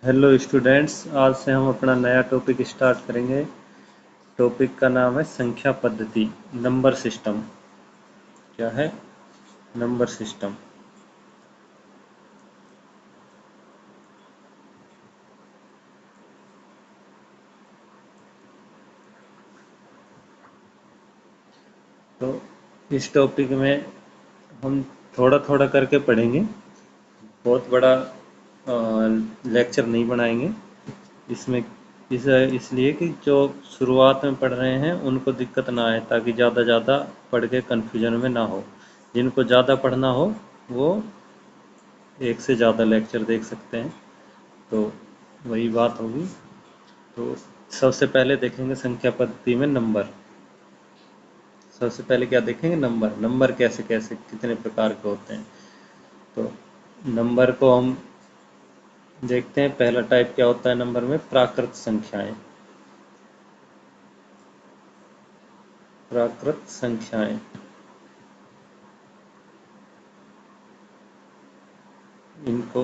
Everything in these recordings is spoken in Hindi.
हेलो स्टूडेंट्स, आज से हम अपना नया टॉपिक स्टार्ट करेंगे। टॉपिक का नाम है संख्या पद्धति, नंबर सिस्टम। क्या है? Number system. तो इस टॉपिक में हम थोड़ा थोड़ा करके पढ़ेंगे, बहुत बड़ा लेक्चर नहीं बनाएंगे इसमें। इसलिए कि जो शुरुआत में पढ़ रहे हैं उनको दिक्कत ना आए, ताकि ज़्यादा पढ़ के कन्फ्यूजन में ना हो। जिनको ज़्यादा पढ़ना हो वो एक से ज़्यादा लेक्चर देख सकते हैं, तो वही बात होगी। तो सबसे पहले देखेंगे संख्या पद्धति में नंबर। सबसे पहले क्या देखेंगे? नंबर। नंबर कैसे कैसे कितने प्रकार के होते हैं, तो नंबर को हम देखते हैं। पहला टाइप क्या होता है नंबर में? प्राकृत संख्याएं। प्राकृत संख्याएं, इनको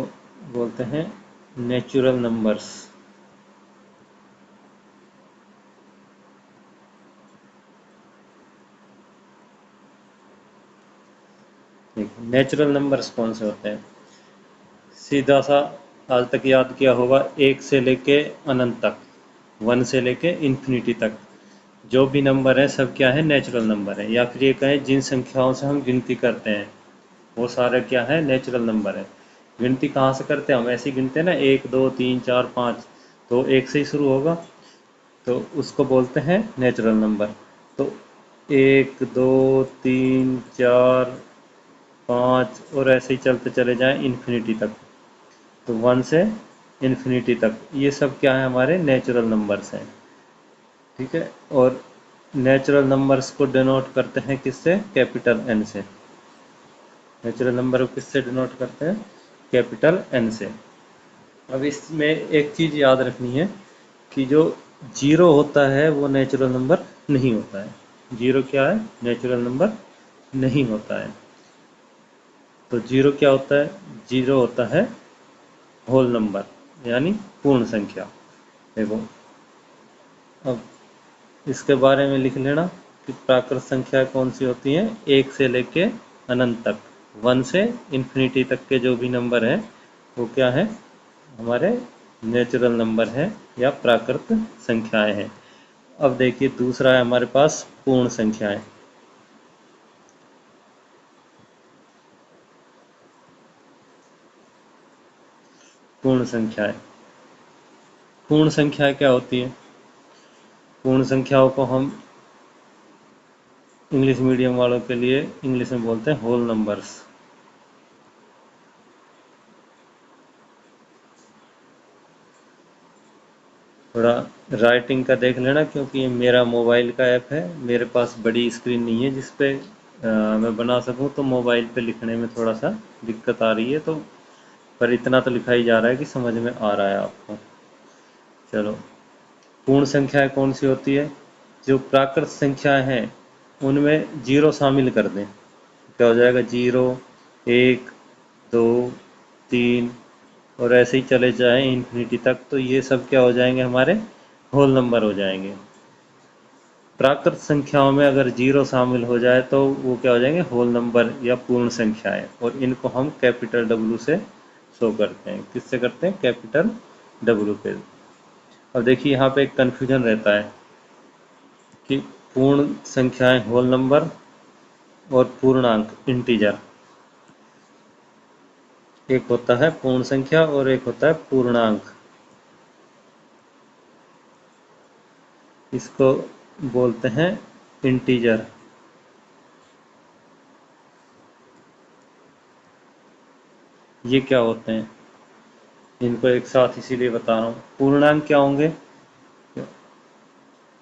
बोलते हैं नेचुरल नंबर्स। नेचुरल नंबर्स कौन से होते हैं? सीधा सा आज तक याद किया होगा, एक से लेके अनंत तक, वन से लेके इन्फिनिटी तक जो भी नंबर है सब क्या है? नेचुरल नंबर है। या फिर ये कहें जिन संख्याओं से हम गिनती करते हैं वो सारे क्या है? नेचुरल नंबर है। गिनती कहाँ से करते हैं? हम ऐसे ही गिनते हैं ना, 1 2 3 4 5, तो एक से ही शुरू होगा, तो उसको बोलते हैं नेचुरल नंबर। तो 1 2 3 4 5 और ऐसे ही चलते चले जाएं इन्फिनिटी तक, तो वन से इन्फिनिटी तक ये सब क्या है? हमारे नेचुरल नंबर्स हैं। ठीक है। और नेचुरल नंबर्स को डिनोट करते हैं किससे? कैपिटल एन से। नेचुरल नंबर को किससे डिनोट करते हैं? कैपिटल एन से। अब इसमें एक चीज़ याद रखनी है कि जो जीरो होता है वो नेचुरल नंबर नहीं होता है। जीरो क्या है? नेचुरल नंबर नहीं होता है। तो जीरो क्या होता है? जीरो होता है होल नंबर, यानी पूर्ण संख्या। देखो, अब इसके बारे में लिख लेना कि प्राकृत संख्या कौन सी होती हैं। एक से लेके अनंत तक, वन से इन्फिनिटी तक के जो भी नंबर हैं वो क्या है? हमारे नेचुरल नंबर है या प्राकृत संख्याएं हैं। अब देखिए, दूसरा है हमारे पास पूर्ण संख्याएं। पूर्ण संख्याएं, पूर्ण संख्याएं क्या होती है? पूर्ण संख्याओं को हम इंग्लिश मीडियम वालों के लिए इंग्लिश में बोलते हैं होल नंबर्स। थोड़ा राइटिंग का देख लेना, क्योंकि ये मेरा मोबाइल का ऐप है, मेरे पास बड़ी स्क्रीन नहीं है जिस पे मैं बना सकूं, तो मोबाइल पे लिखने में थोड़ा सा दिक्कत आ रही है। तो पर इतना तो लिखा ही जा रहा है कि समझ में आ रहा है आपको। चलो, पूर्ण संख्याएं कौन सी होती है? जो प्राकृत संख्याएं हैं उनमें जीरो शामिल कर दें, क्या हो जाएगा? 0 1 2 3 और ऐसे ही चले जाएं इन्फिनिटी तक, तो ये सब क्या हो जाएंगे? हमारे होल नंबर हो जाएंगे। प्राकृत संख्याओं में अगर जीरो शामिल हो जाए तो वो क्या हो जाएंगे? होल नंबर या पूर्ण संख्याएं। और इनको हम कैपिटल डब्ल्यू से शो करते हैं। किससे करते हैं? कैपिटल डब्ल्यू पे। अब देखिए, यहाँ पे एक कन्फ्यूजन रहता है कि पूर्ण संख्याएं होल नंबर और पूर्णांक इंटीजर, एक होता है पूर्ण संख्या और एक होता है पूर्णांक। इसको बोलते हैं इंटीजर। ये क्या होते हैं? इनको एक साथ इसीलिए बता रहा हूँ। पूर्णांक क्या होंगे?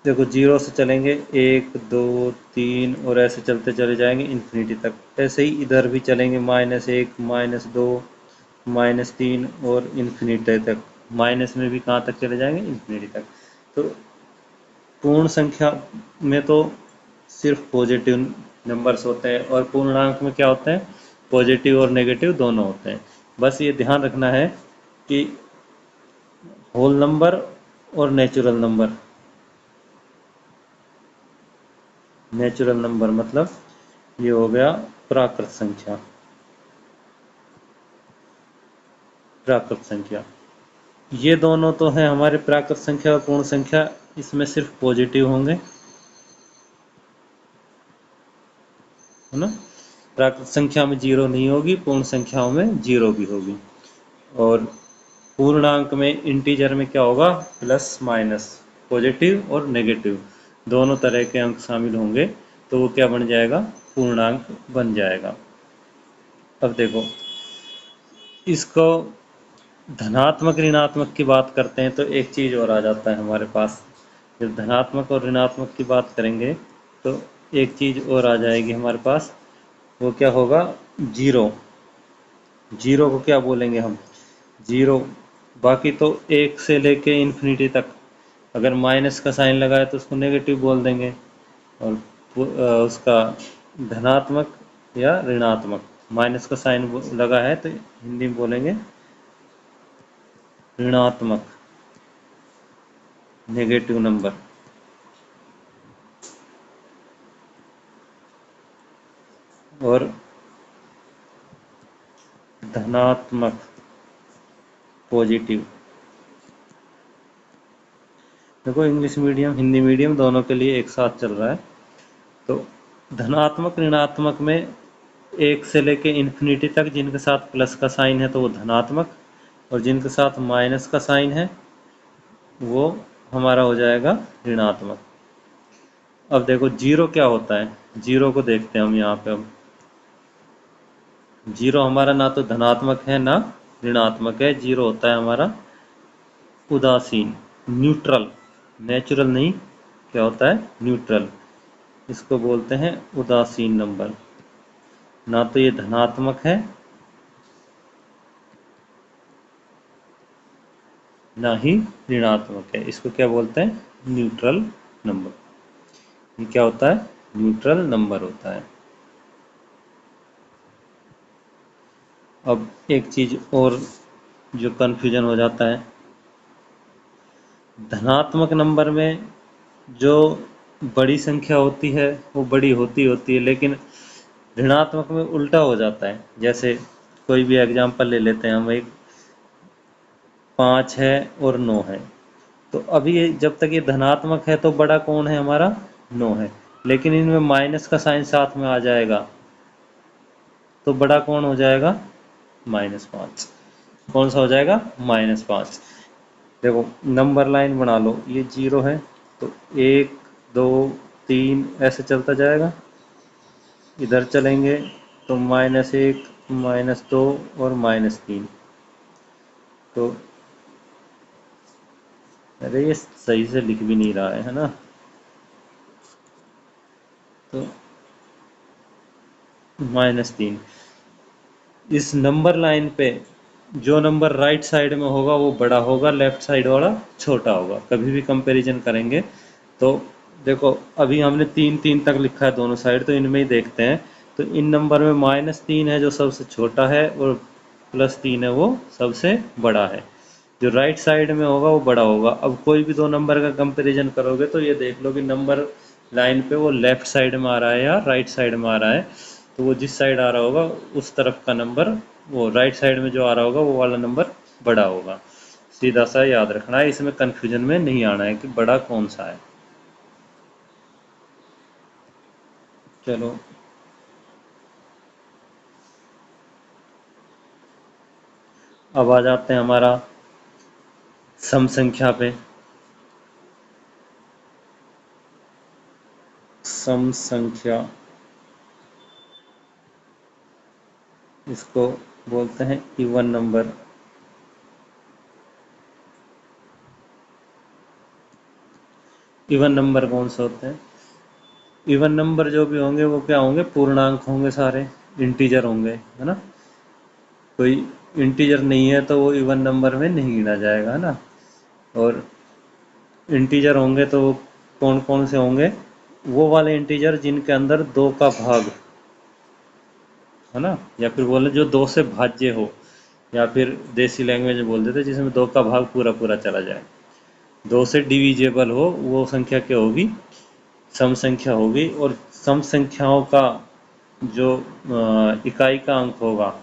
देखो, जीरो से चलेंगे 1 2 3 और ऐसे चलते चले जाएंगे इन्फिनिटी तक। ऐसे ही इधर भी चलेंगे, -1 -2 -3 और इन्फिनिटी तक। माइनस में भी कहाँ तक चले जाएंगे? इन्फिनिटी तक। तो पूर्ण संख्या में तो सिर्फ पॉजिटिव नंबर्स होते हैं, और पूर्णांक में क्या होते हैं? पॉजिटिव और नेगेटिव दोनों होते हैं। बस ये ध्यान रखना है कि होल नंबर और नेचुरल नंबर। नेचुरल नंबर मतलब ये हो गया प्राकृत संख्या। प्राकृत संख्या ये दोनों तो हैं हमारे प्राकृत संख्या और पूर्ण संख्या, इसमें सिर्फ पॉजिटिव होंगे, है ना। प्राकृत संख्या में जीरो नहीं होगी, पूर्ण संख्याओं में जीरो भी होगी। और पूर्णांक में इंटीजर में क्या होगा, प्लस माइनस, पॉजिटिव और नेगेटिव दोनों तरह के अंक शामिल होंगे, तो वो क्या बन जाएगा, पूर्णांक बन जाएगा। अब देखो इसको धनात्मक ऋणात्मक की बात करते हैं तो एक चीज़ और आ जाता है हमारे पास। जब धनात्मक और ऋणात्मक की बात करेंगे तो एक चीज़ और आ जाएगी हमारे पास, वो क्या होगा, जीरो। जीरो को क्या बोलेंगे हम, जीरो। बाकी तो एक से लेके इन्फिनिटी तक अगर माइनस का साइन लगा है तो उसको नेगेटिव बोल देंगे, और उसका धनात्मक या ऋणात्मक, माइनस का साइन लगा है तो हिंदी में बोलेंगे ऋणात्मक, नेगेटिव नंबर। और धनात्मक, पॉजिटिव। देखो इंग्लिश मीडियम हिंदी मीडियम दोनों के लिए एक साथ चल रहा है। तो धनात्मक ऋणात्मक में एक से लेके इन्फिनिटी तक जिनके साथ प्लस का साइन है तो वो धनात्मक, और जिनके साथ माइनस का साइन है वो हमारा हो जाएगा ऋणात्मक। अब देखो जीरो क्या होता है, जीरो को देखते हैं हम यहाँ पे। अब जीरो हमारा ना तो धनात्मक है ना ऋणात्मक है, जीरो होता है हमारा उदासीन, न्यूट्रल। नेचुरल नहीं, क्या होता है, न्यूट्रल। इसको बोलते हैं उदासीन नंबर। ना तो ये धनात्मक है ना ही ऋणात्मक है, इसको क्या बोलते हैं, न्यूट्रल नंबर। ये क्या होता है, न्यूट्रल नंबर होता है। अब एक चीज और जो कन्फ्यूजन हो जाता है, धनात्मक नंबर में जो बड़ी संख्या होती है वो बड़ी होती है, लेकिन ऋणात्मक में उल्टा हो जाता है। जैसे कोई भी एग्जांपल ले लेते हैं हम, एक 5 है और 9 है, तो अभी जब तक ये धनात्मक है तो बड़ा कौन है हमारा, 9 है, लेकिन इनमें माइनस का साइन साथ में आ जाएगा तो बड़ा कौन हो जाएगा, -5। कौन सा हो जाएगा, -5। देखो नंबर लाइन बना लो, ये जीरो है तो 1 2 3 ऐसे चलता जाएगा। इधर चलेंगे तो -1 -2 और -3। तो अरे ये सही से लिख भी नहीं रहा है ना। तो -3, इस नंबर लाइन पे जो नंबर राइट साइड में होगा वो बड़ा होगा, लेफ्ट साइड वाला छोटा होगा। कभी भी कंपैरिजन करेंगे तो देखो अभी हमने 3 3 तक लिखा है दोनों साइड, तो इनमें ही देखते हैं। तो इन नंबर में -3 है जो सबसे छोटा है, और +3 है वो सबसे बड़ा है। जो राइट साइड में होगा वो बड़ा होगा। अब कोई भी दो नंबर का कंपैरिजन करोगे तो ये देख लो कि नंबर लाइन पे वो लेफ्ट साइड में आ रहा है या राइट साइड में आ रहा है, तो वो जिस साइड आ रहा होगा उस तरफ का नंबर, वो राइट साइड में जो आ रहा होगा वो वाला नंबर बड़ा होगा। सीधा सा याद रखना है, इसमें कंफ्यूजन में नहीं आना है कि बड़ा कौन सा है। चलो अब आ जाते हैं हमारा सम संख्या पे। सम संख्या इसको बोलते हैं इवन नंबर। इवन नंबर कौन से होते हैं, इवन नंबर जो भी होंगे वो क्या होंगे, पूर्णांक होंगे, सारे इंटीजर होंगे, है ना। कोई इंटीजर नहीं है तो वो इवन नंबर में नहीं गिना जाएगा, है ना। और इंटीजर होंगे तो कौन कौन से होंगे, वो वाले इंटीजर जिनके अंदर 2 का भाग, है ना, या फिर बोले जो 2 से भाज्य हो। या फिर देसी लैंग्वेज में बोल देते हैं जिसमें 2 का भाग पूरा पूरा चला जाए, 2 से डिविजेबल हो, वो संख्या क्या होगी? सम संख्या होगी। और सम संख्याओं का जो इकाई का अंक होगा,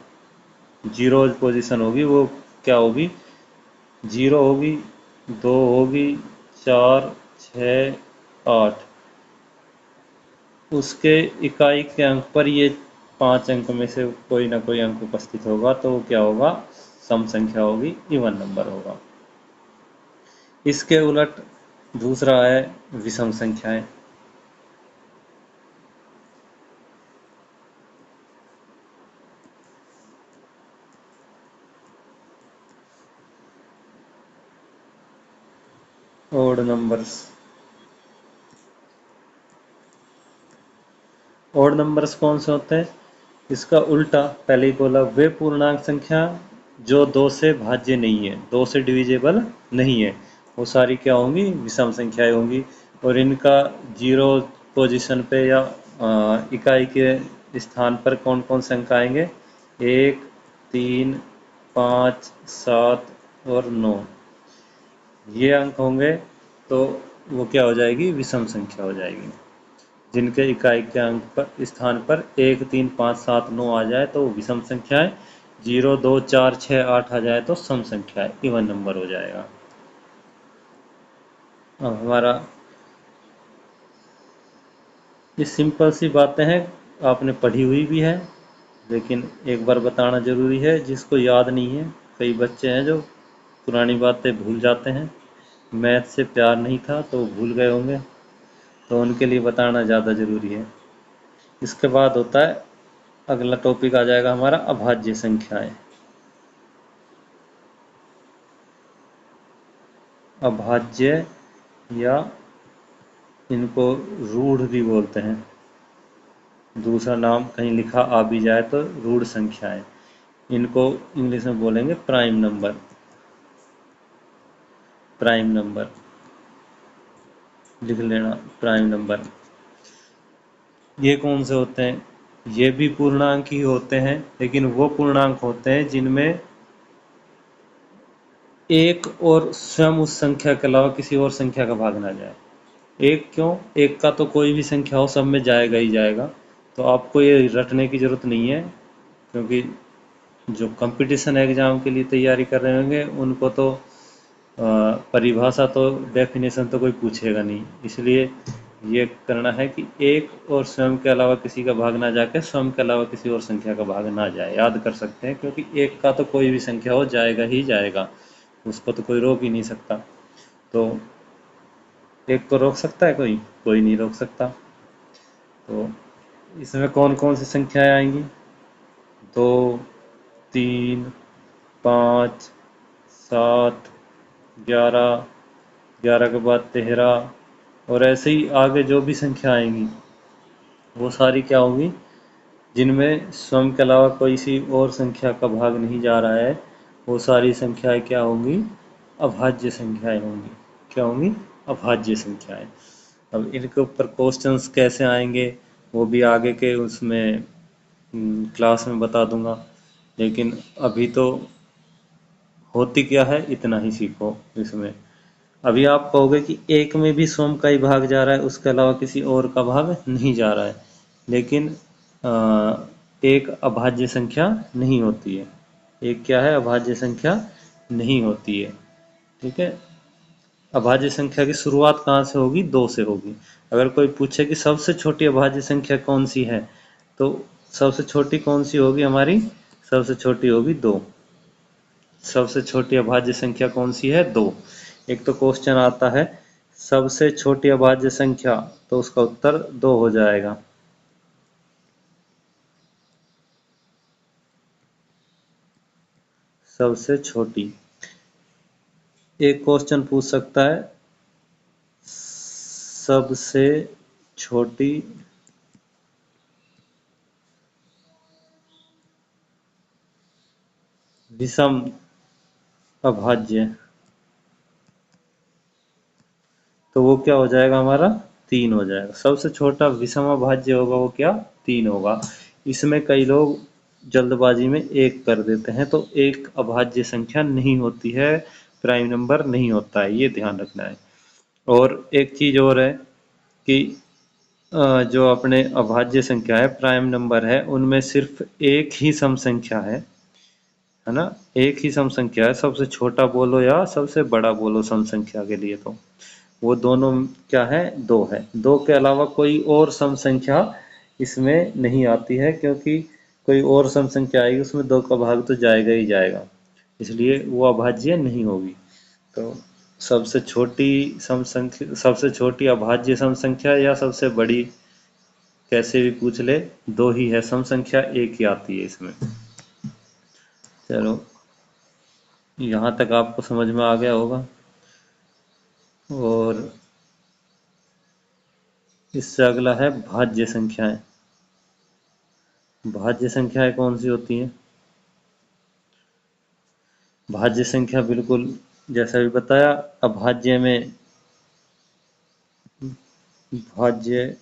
जीरो पोजीशन होगी, वो क्या होगी? 0 होगी, 2 होगी, 4, 6, 8। उसके इकाई के अंक पर ये 5 अंक में से कोई ना कोई अंक उपस्थित होगा, तो वो क्या होगा? सम संख्या होगी, इवन नंबर होगा। इसके उलट दूसरा है विषम संख्याएं। Odd numbers. ओड नंबर्स कौन से होते हैं? इसका उल्टा पहले ही बोला, वे पूर्णांक संख्या जो 2 से भाज्य नहीं है, 2 से डिविजेबल नहीं है, वो सारी क्या होंगी? विषम संख्याएं होंगी। और इनका जीरो पोजीशन पे या इकाई के स्थान पर कौन कौन से अंक आएंगे? 1, 3, 5, 7 और 9, ये अंक होंगे। तो वो क्या हो जाएगी? विषम संख्या हो जाएगी। जिनके इकाई के अंक पर स्थान पर 1, 3, 5, 7, 9 आ जाए तो वो विषम संख्या है। 0, 2, 4, 6, 8 आ जाए तो सम संख्या है, इवन नंबर हो जाएगा। अब हमारा ये सिंपल सी बातें हैं, आपने पढ़ी हुई भी है, लेकिन एक बार बताना ज़रूरी है जिसको याद नहीं है। कई बच्चे हैं जो पुरानी बातें भूल जाते हैं, मैथ से प्यार नहीं था तो भूल गए होंगे, तो उनके लिए बताना ज़्यादा ज़रूरी है। इसके बाद होता है, अगला टॉपिक आ जाएगा हमारा अभाज्य संख्याएं। अभाज्य या इनको रूढ़ भी बोलते हैं, दूसरा नाम कहीं लिखा आ भी जाए तो रूढ़ संख्याएं। इनको इंग्लिश में बोलेंगे प्राइम नंबर। प्राइम नंबर लिख लेना, प्राइम नंबर। ये कौन से होते हैं? ये भी पूर्णांक ही होते हैं, लेकिन वो पूर्णांक होते हैं जिनमें एक और स्वयं उस संख्या के अलावा किसी और संख्या का भाग ना जाए। एक क्यों? एक का तो कोई भी संख्या हो सब में जाएगा ही जाएगा, तो आपको ये रटने की ज़रूरत नहीं है, क्योंकि जो कंपटीशन एग्ज़ाम के लिए तैयारी कर रहे होंगे उनको तो परिभाषा तो, डेफिनेशन तो कोई पूछेगा नहीं। इसलिए ये करना है कि एक और स्वयं के अलावा किसी का भाग ना जाके स्वयं के अलावा किसी और संख्या का भाग ना जाए, याद कर सकते हैं, क्योंकि एक का तो कोई भी संख्या हो जाएगा ही जाएगा, उसको तो कोई रोक ही नहीं सकता। तो एक को रोक सकता है कोई? कोई नहीं रोक सकता। तो इसमें कौन कौन सी संख्याएं आएंगी? 2, 3, 5, 7, 11, 11 के बाद 13, और ऐसे ही आगे जो भी संख्या आएंगी वो सारी क्या होंगी? जिनमें स्वयं के अलावा कोई सी और संख्या का भाग नहीं जा रहा है, वो सारी संख्याएं क्या होंगी? अभाज्य संख्याएं होंगी। क्या होंगी? अभाज्य संख्याएं। अब इनके ऊपर क्वेश्चंस कैसे आएंगे वो भी आगे के उसमें क्लास में बता दूंगा, लेकिन अभी तो होती क्या है इतना ही सीखो। इसमें अभी आप कहोगे कि एक में भी स्वयं का ही भाग जा रहा है, उसके अलावा किसी और का भाग नहीं जा रहा है, लेकिन एक अभाज्य संख्या नहीं होती है। एक क्या है? अभाज्य संख्या नहीं होती है। ठीक है। अभाज्य संख्या की शुरुआत कहाँ से होगी? 2 से होगी। अगर कोई पूछे कि सबसे छोटी अभाज्य संख्या कौन सी है, तो सबसे छोटी कौन सी होगी हमारी? सबसे छोटी होगी 2। सबसे छोटी अभाज्य संख्या कौन सी है? 2। एक तो क्वेश्चन आता है सबसे छोटी अभाज्य संख्या, तो उसका उत्तर 2 हो जाएगा। सबसे छोटी। एक क्वेश्चन पूछ सकता है सबसे छोटी विषम अभाज्य, तो वो क्या हो जाएगा हमारा? 3 हो जाएगा। सबसे छोटा विषम अभाज्य होगा वो क्या? 3 होगा। इसमें कई लोग जल्दबाजी में एक कर देते हैं तो एक अभाज्य संख्या नहीं होती है, प्राइम नंबर नहीं होता है, ये ध्यान रखना है। और एक चीज और है कि जो अपने अभाज्य संख्या है, प्राइम नंबर है, उनमें सिर्फ एक ही सम संख्या है ना, एक ही सम संख्या है, सबसे छोटा बोलो या सबसे बड़ा बोलो सम संख्या के लिए, तो वो दोनों क्या है, दो है। दो के अलावा कोई और सम संख्या इसमें नहीं आती है, क्योंकि कोई और सम संख्या आएगी उसमें दो का भाग तो जाएगा ही जाएगा, इसलिए वो अभाज्य नहीं होगी। तो सबसे छोटी सम संख्या, सबसे छोटी अभाज्य सम संख्या या सबसे बड़ी, कैसे भी पूछ ले, दो ही है सम संख्या, एक ही आती है इसमें। चलो, यहाँ तक आपको समझ में आ गया होगा। और इससे अगला है भाज्य संख्याएं। भाज्य संख्याएं कौन सी होती हैं? भाज्य संख्या बिल्कुल जैसा भी बताया, अभाज्य में भाज्य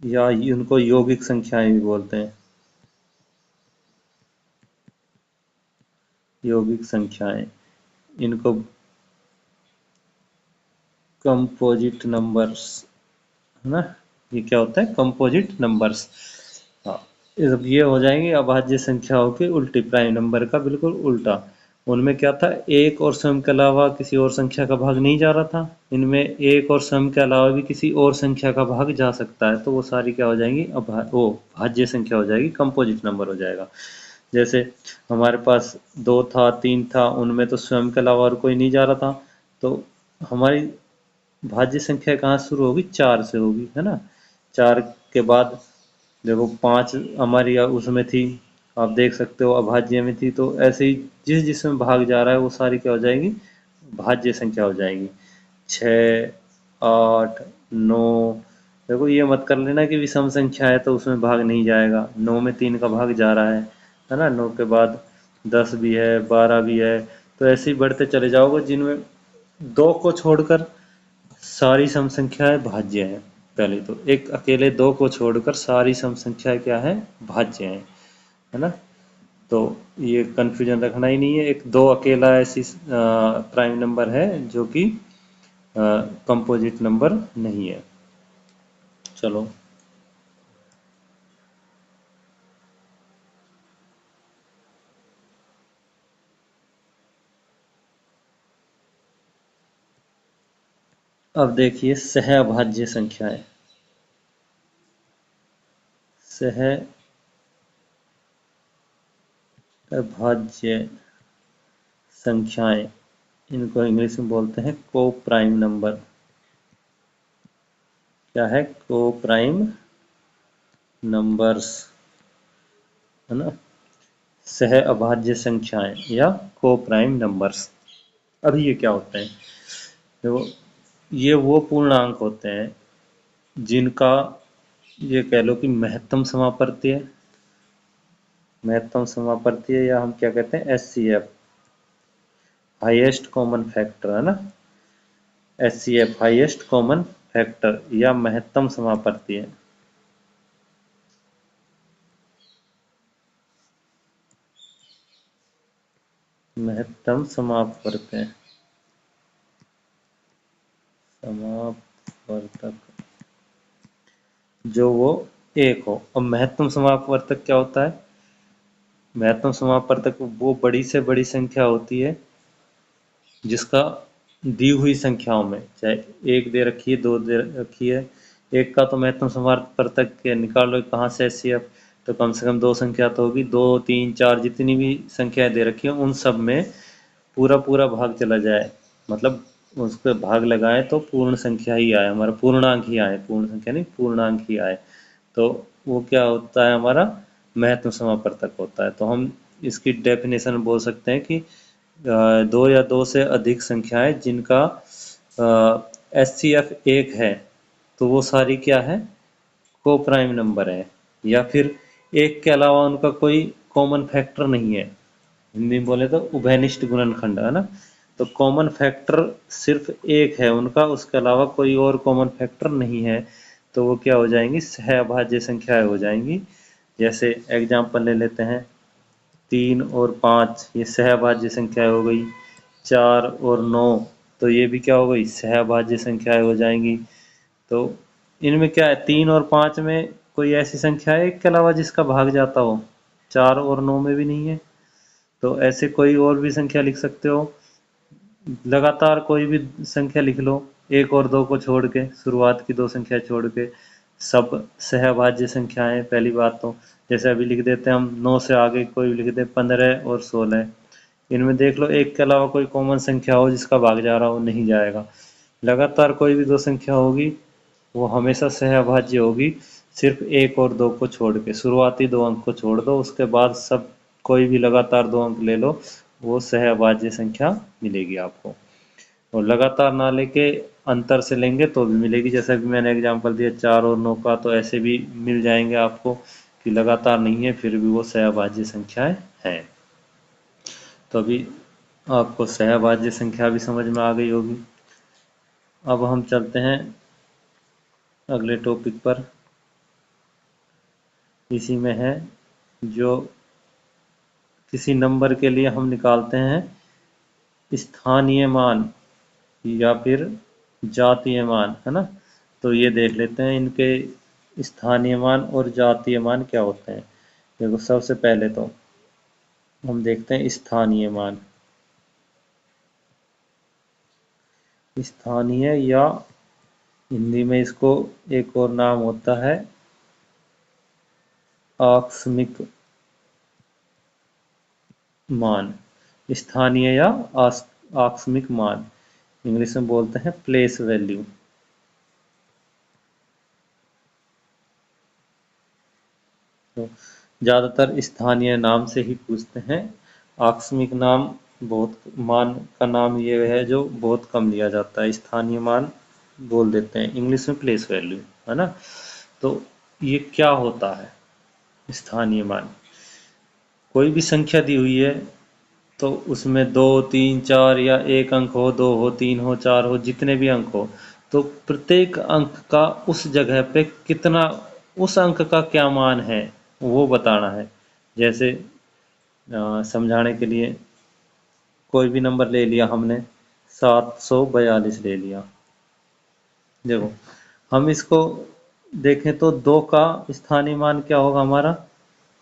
या उनको यौगिक संख्याएं भी बोलते हैं, यौगिक संख्याएं, इनको कंपोजिट नंबर्स, है ना, ये क्या होता है, कंपोजिट नंबर्स। हाँ, अब ये हो जाएंगे अभाज्य संख्याओं के उल्टी, प्राइम नंबर का बिल्कुल उल्टा। उनमें क्या था, एक और स्वयं के अलावा किसी और संख्या का भाग नहीं जा रहा था, इनमें एक और स्वयं के अलावा भी किसी और संख्या का भाग जा सकता है, तो वो सारी क्या हो जाएंगी, वो भाज्य संख्या हो जाएगी, कंपोजिट नंबर हो जाएगा। जैसे हमारे पास दो था, तीन था, उनमें तो स्वयं के अलावा और कोई नहीं जा रहा था, तो हमारी भाज्य संख्या कहाँ शुरू होगी, चार से होगी, है ना। चार के बाद देखो पांच हमारी उसमें थी, आप देख सकते हो अभाज्य में थी, तो ऐसे ही जिस जिसमें भाग जा रहा है वो सारी क्या हो जाएगी, भाज्य संख्या हो जाएगी। 6, 8, 9, देखो ये मत कर लेना कि विषम संख्या है तो उसमें भाग नहीं जाएगा, 9 में 3 का भाग जा रहा है ना। 9 के बाद 10 भी है, 12 भी है, तो ऐसे ही बढ़ते चले जाओगे, जिनमें दो को छोड़कर सारी सम संख्याएं भाज्य हैं। पहले तो एक अकेले दो को छोड़कर सारी सम संख्याएं क्या है, भाज्य हैं, है ना। तो ये कंफ्यूजन रखना ही नहीं है, एक दो अकेला ऐसी प्राइम नंबर है जो कि कंपोजिट नंबर नहीं है। चलो, अब देखिए सहअभाज्य संख्याएं। सहअभाज्य संख्याएं, इनको इंग्लिश में बोलते हैं को प्राइम नंबर। क्या है, को प्राइम नंबर्स, है ना, सह अभाज्य संख्याएं या को प्राइम नंबर्स। अब ये क्या होते हैं, देखो ये वो पूर्णांक होते हैं जिनका, ये कह लो कि महत्तम समापत्ति है, महत्तम समापत्ति है, या हम क्या कहते हैं, एचसीएफ, हाईएस्ट कॉमन फैक्टर, है ना। एचसीएफ हाईएस्ट कॉमन फैक्टर या महत्तम समापत्ति है। महत्तम समापवर्तक, समापवर्तक जो वो एक हो। अब महत्तम समापवर्तक क्या होता है, महत्तम समापवर्तक वो बड़ी से बड़ी संख्या होती है जिसका दी हुई संख्याओं में, चाहे एक दे रखी है, दो दे रखी है, एक का तो महत्तम समापवर्तक के निकालो कहाँ से एचसीएफ, तो कम से कम दो संख्या तो होगी, 2, 3, 4 जितनी भी संख्याएं दे रखी हैं उन सब में पूरा पूरा भाग चला जाए, मतलब उस पर भाग लगाए तो पूर्ण संख्या ही आए, हमारा पूर्णांक ही आए, पूर्ण संख्या नहीं, पूर्णांक ही आए, तो वो क्या होता है, हमारा महत्तम समापवर्तक होता है। तो हम इसकी डेफिनेशन बोल सकते हैं कि दो या दो से अधिक संख्याएं जिनका एच सी एफ एक है, तो वो सारी क्या है, को प्राइम नंबर है, या फिर एक के अलावा उनका कोई कॉमन फैक्टर नहीं है, हिंदी में बोले तो उभयनिष्ठ गुणनखंड, है ना। तो कॉमन फैक्टर सिर्फ एक है उनका, उसके अलावा कोई और कॉमन फैक्टर नहीं है, तो वो क्या हो जाएंगी, सहअभाज्य संख्याएं हो जाएंगी। जैसे एग्जाम्पल ले लेते हैं, 3 और 5 ये सहभाज्य संख्याएं हो गई। 4 और 9 तो ये भी क्या हो गई, सहभाज्य संख्याएं हो जाएंगी। तो इनमें क्या है, 3 और 5 में कोई ऐसी संख्या है एक के अलावा जिसका भाग जाता हो? 4 और 9 में भी नहीं है। तो ऐसे कोई और भी संख्या लिख सकते हो, लगातार कोई भी संख्या लिख लो, 1 और 2 को छोड़ के, शुरुआत की 2 संख्या छोड़ के, सब सहभाज्य संख्याएं पहली बात तो। जैसे अभी लिख देते हैं हम 9 से आगे कोई लिख दे 15 और 16, इनमें देख लो एक के अलावा कोई कॉमन संख्या हो जिसका भाग जा रहा हो, नहीं जाएगा। लगातार कोई भी 2 संख्या होगी वो हमेशा सहभाज्य होगी, सिर्फ 1 और 2 को छोड़ के, शुरुआती 2 अंक को छोड़ दो, उसके बाद सब कोई भी लगातार 2 अंक ले लो, वो सहभाज्य संख्या मिलेगी आपको। और लगातार ना लेके अंतर से लेंगे तो भी मिलेगी, जैसा कि मैंने एग्जांपल दिया 4 और 9 का, तो ऐसे भी मिल जाएंगे आपको कि लगातार नहीं है फिर भी वो सहभाज्य संख्याएं हैं। तो अभी आपको सहभाज्य संख्या भी समझ में आ गई होगी। अब हम चलते हैं अगले टॉपिक पर। इसी में है जो किसी नंबर के लिए हम निकालते हैं स्थानीय मान या फिर जातीय मान, है ना। तो ये देख लेते हैं इनके स्थानीय मान और जातीय मान क्या होते हैं। देखो सबसे पहले तो हम देखते हैं स्थानीय मान। स्थानीय या हिंदी में इसको एक और नाम होता है आकस्मिक मान। स्थानीय या आकस्मिक मान, इंग्लिश में बोलते हैं प्लेस वैल्यू। तो ज़्यादातर स्थानीय नाम से ही पूछते हैं। आकस्मिक नाम बहुत, मान का नाम ये है जो बहुत कम लिया जाता है, स्थानीय मान बोल देते हैं, इंग्लिश में प्लेस वैल्यू, है ना। तो ये क्या होता है स्थानीय मान? कोई भी संख्या दी हुई है तो उसमें 2, 3, 4 या एक अंक हो, 2 हो, 3 हो, 4 हो, जितने भी अंक हो, तो प्रत्येक अंक का उस जगह पे कितना, उस अंक का क्या मान है वो बताना है। जैसे समझाने के लिए कोई भी नंबर ले लिया हमने, 742 ले लिया। देखो हम इसको देखें तो 2 का स्थानीय मान क्या होगा हमारा,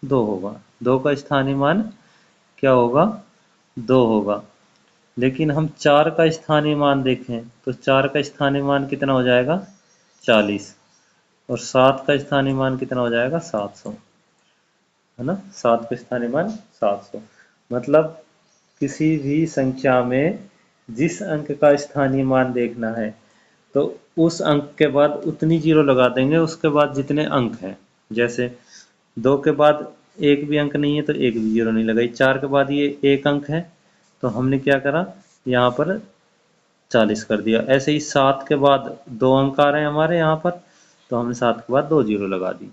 2 होगा। 2 का स्थानीय मान क्या होगा, 2 होगा। लेकिन हम 4 का स्थानीय मान देखें तो 4 का स्थानीय मान कितना हो जाएगा, 40। और 7 का स्थानीय मान कितना हो जाएगा, 700, है ना। 7 का स्थानीय मान 700। मतलब किसी भी संख्या में जिस अंक का स्थानीय मान देखना है तो उस अंक के बाद उतनी जीरो लगा देंगे, उसके बाद जितने अंक हैं। जैसे 2 के बाद एक भी अंक नहीं है तो एक भी जीरो नहीं लगाई। 4 के बाद ये एक अंक है तो हमने क्या करा, यहाँ पर 40 कर दिया। ऐसे ही 7 के बाद 2 अंक आ रहे हैं हमारे यहाँ पर, तो हमने 7 के बाद 2 जीरो लगा दी।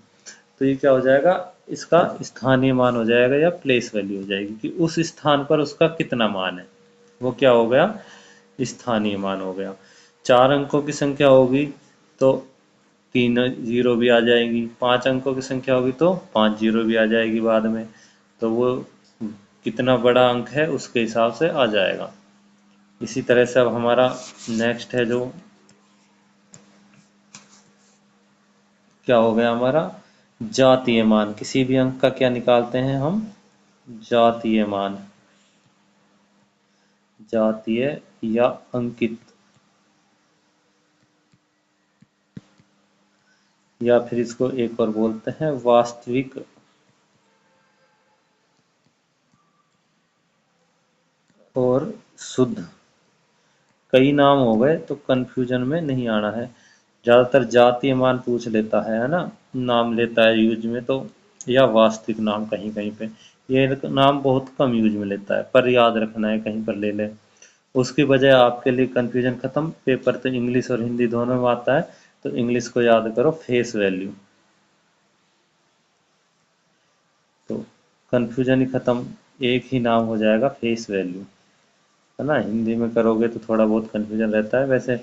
तो ये क्या हो जाएगा, इसका स्थानीय मान हो जाएगा या प्लेस वैल्यू हो जाएगी कि उस स्थान पर उसका कितना मान है, वो क्या हो गया, स्थानीय मान हो गया। 4 अंकों की संख्या होगी तो 3 जीरो भी आ जाएगी, 5 अंकों की संख्या होगी तो 5 जीरो भी आ जाएगी बाद में। तो वो कितना बड़ा अंक है उसके हिसाब से आ जाएगा। इसी तरह से अब हमारा नेक्स्ट है जो क्या हो गया हमारा, जातीय मान। किसी भी अंक का क्या निकालते हैं हम, जातीय मान। जातीय या अंकित, या फिर इसको एक और बोलते हैं वास्तविक और शुद्ध। कई नाम हो गए तो कंफ्यूजन में नहीं आना है। ज़्यादातर जातीय मान पूछ लेता है ना, नाम लेता है यूज में, तो या वास्तविक नाम कहीं कहीं पे, ये नाम बहुत कम यूज में लेता है, पर याद रखना है कहीं पर ले ले। उसकी वजह आपके लिए कंफ्यूजन खत्म, पेपर तो इंग्लिश और हिंदी दोनों में आता है, तो इंग्लिश को याद करो फेस वैल्यू, तो कंफ्यूजन ही खत्म, एक ही नाम हो जाएगा फेस वैल्यू, है ना। हिंदी में करोगे तो थोड़ा बहुत कंफ्यूजन रहता है, वैसे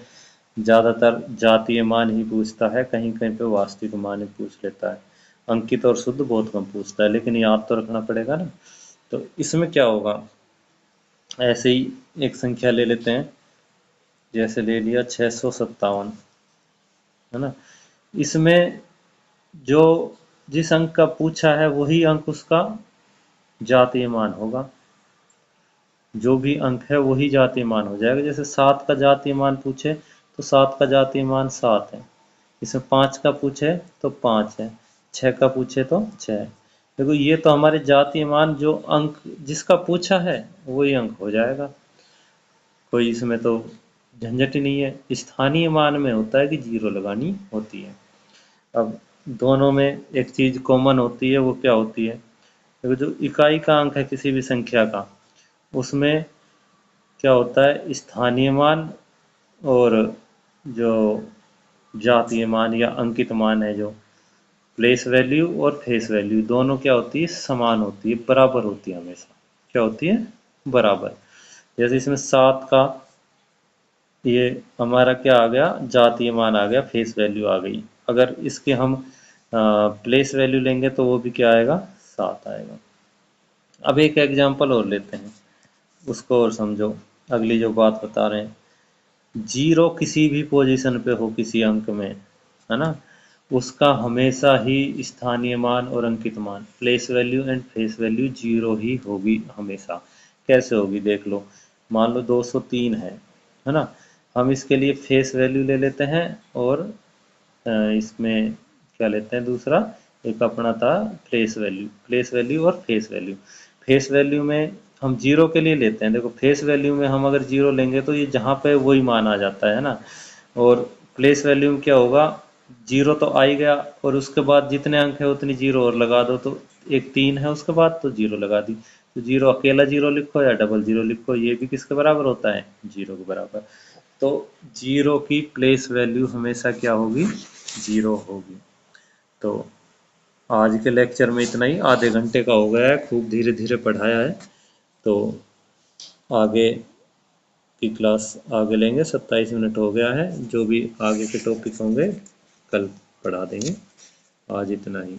ज़्यादातर जातीय मान ही पूछता है, कहीं कहीं पे वास्तविक मान ही पूछ लेता है। अंकित और शुद्ध बहुत कम पूछता है, लेकिन याद तो रखना पड़ेगा ना। तो इसमें क्या होगा, ऐसे ही एक संख्या ले लेते हैं, जैसे ले लिया 657, है ना। इसमें जो जिस अंक का पूछा है वही अंक उसका जातीय मान होगा, जो भी अंक है वही जातीय मान हो जाएगा। जैसे 7 का जातीय मान पूछे तो 7 का जातीय मान 7 है, इसमें 5 का पूछे तो 5 है, 6 का पूछे तो 6 है। देखो ये तो हमारे जातीय मान, जो अंक जिसका पूछा है वही अंक हो जाएगा, कोई इसमें तो झंझट ही नहीं है। स्थानीय मान में होता है कि जीरो लगानी होती है। अब दोनों में एक चीज़ कॉमन होती है, वो क्या होती है, देखो जो इकाई का अंक है किसी भी संख्या का, उसमें क्या होता है, स्थानीय मान और जो जातीय मान या अंकित मान है, जो प्लेस वैल्यू और फेस वैल्यू, दोनों क्या होती है, समान होती है, बराबर होती है हमेशा। क्या होती है, बराबर। जैसे इसमें 7 का ये हमारा क्या आ गया, जातीय मान आ गया, फेस वैल्यू आ गई। अगर इसके हम प्लेस वैल्यू लेंगे तो वो भी क्या आएगा, 7 आएगा। अब एक एग्जांपल और लेते हैं, उसको और समझो, अगली जो बात बता रहे हैं, जीरो किसी भी पोजीशन पे हो किसी अंक में, है ना, उसका हमेशा ही स्थानीय मान और अंकित मान, place value and face value zero ही होगी हमेशा। कैसे होगी देख लो, मान लो 203 है ना, हम इसके लिए फेस वैल्यू ले लेते हैं और इसमें क्या लेते हैं दूसरा, एक अपना था प्लेस वैल्यू और फेस वैल्यू। फेस वैल्यू में हम जीरो के लिए लेते हैं, देखो फेस वैल्यू में हम अगर जीरो लेंगे तो ये जहाँ पे वही मान आ जाता है ना, और प्लेस वैल्यू में क्या होगा, जीरो तो आ ही गया और उसके बाद जितने अंक है उतनी जीरो और लगा दो, तो एक 3 है उसके बाद तो जीरो लगा दी। तो जीरो अकेला जीरो लिखो या डबल जीरो लिखो, ये भी किसके बराबर होता है, जीरो के बराबर। तो जीरो की प्लेस वैल्यू हमेशा क्या होगी, जीरो होगी। तो आज के लेक्चर में इतना ही, आधे घंटे का हो गया है, खूब धीरे धीरे पढ़ाया है। तो आगे की क्लास आगे लेंगे, 27 मिनट हो गया है, जो भी आगे के टॉपिक होंगे कल पढ़ा देंगे। आज इतना ही।